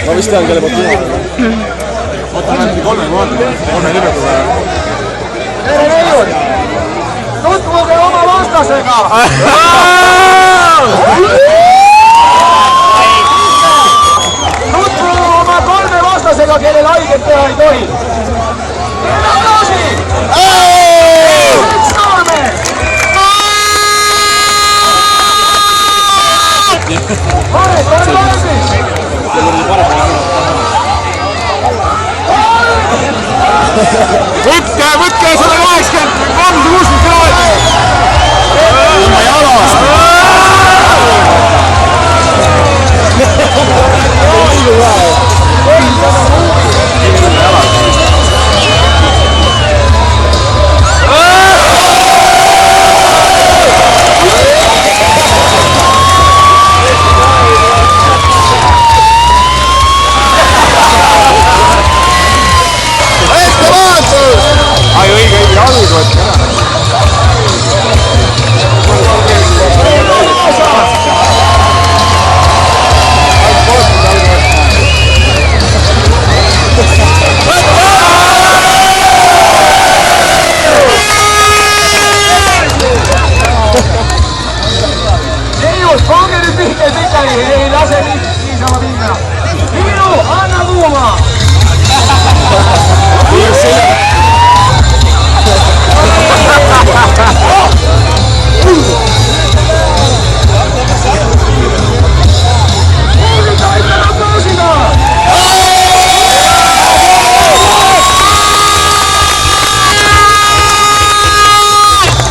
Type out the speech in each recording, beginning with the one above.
ma vist tean, kelle poolt mina. Oota, ma olen 3 nimekuga. Tere neiud! Tutvuge oma vastasega! Tutvuge oma 3 vastasega, kellel haiget teha ei tohi! Tere Aplausi! Üks Noorme! Varet, ole valmis! Võtke 180, 360 kraadi! Oma jalast! Ai, õige, jalg võtke ära. Neiud, pange nüüd pihke pikali, ei lase niisama minna. Hiinu, anna kuuma!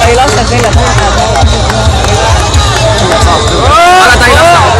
ei lasta selja taha. Aga ta ei lasta.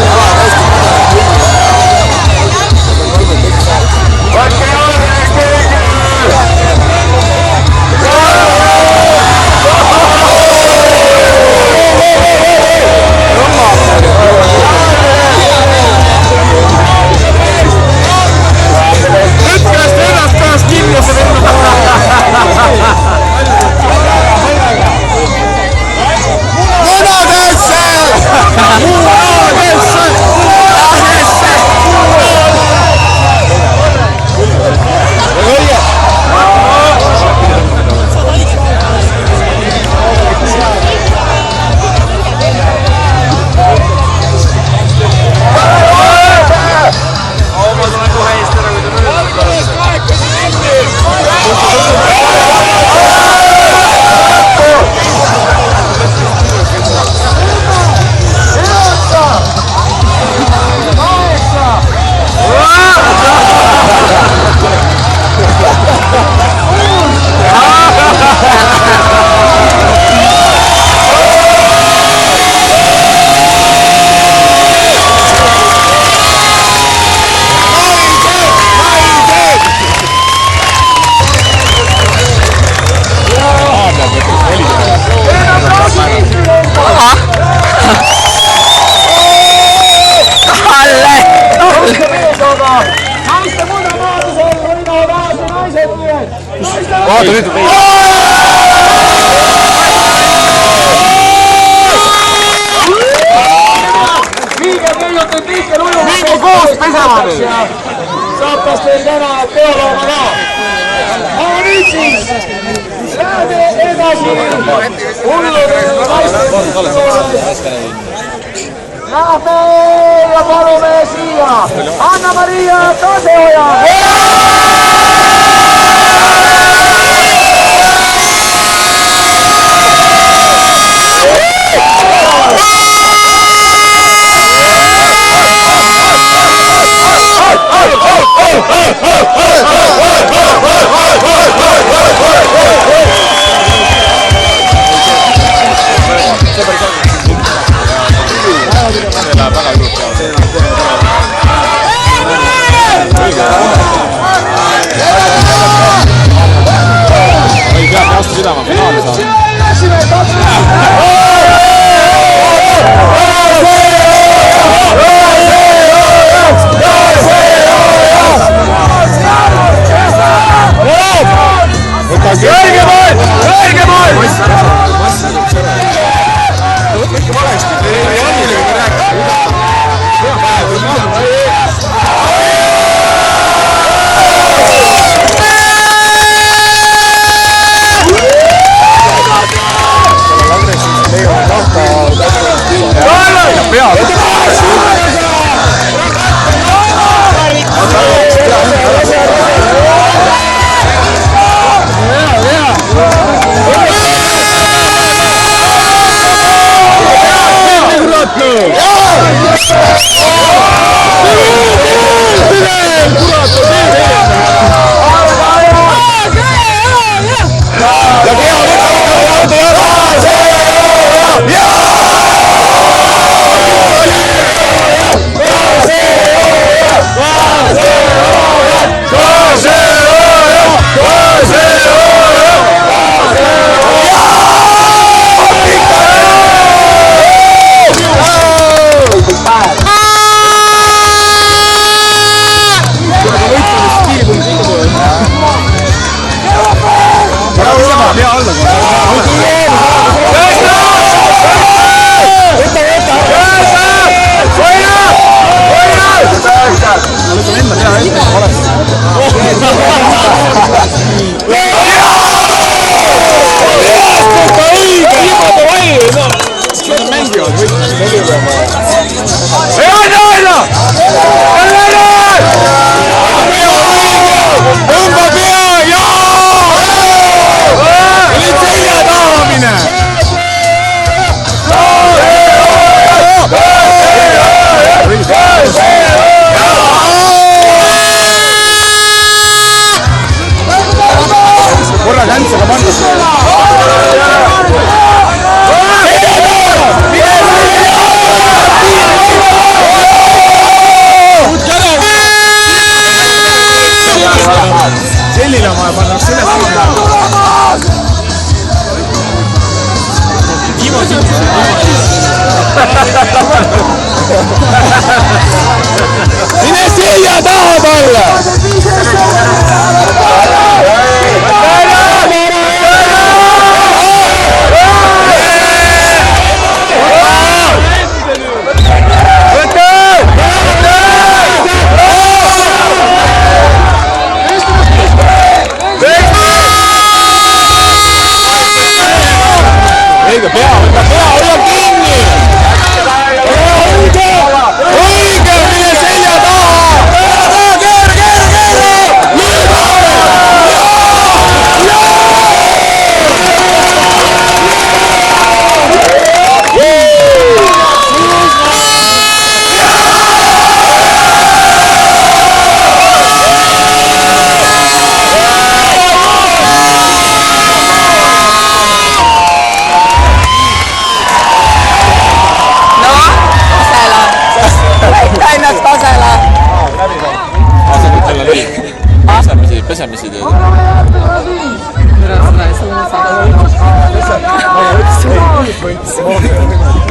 Naiste mudamaadusel võidavad aasta naised ühed! Vaata nüüd! Viige neiud nüüd liikel ujuma! Mingi koos pesema nüüd! Saab kas teil täna peolooma ka! Aga nüüd siis! Läheme edasi! Hullude naiste Lähme ja palume siia Anna-Maria Kaseoja! ise, mis ei tee. anname järgmisena siis. Ühesõnaga, see on saada. Jana Jõe.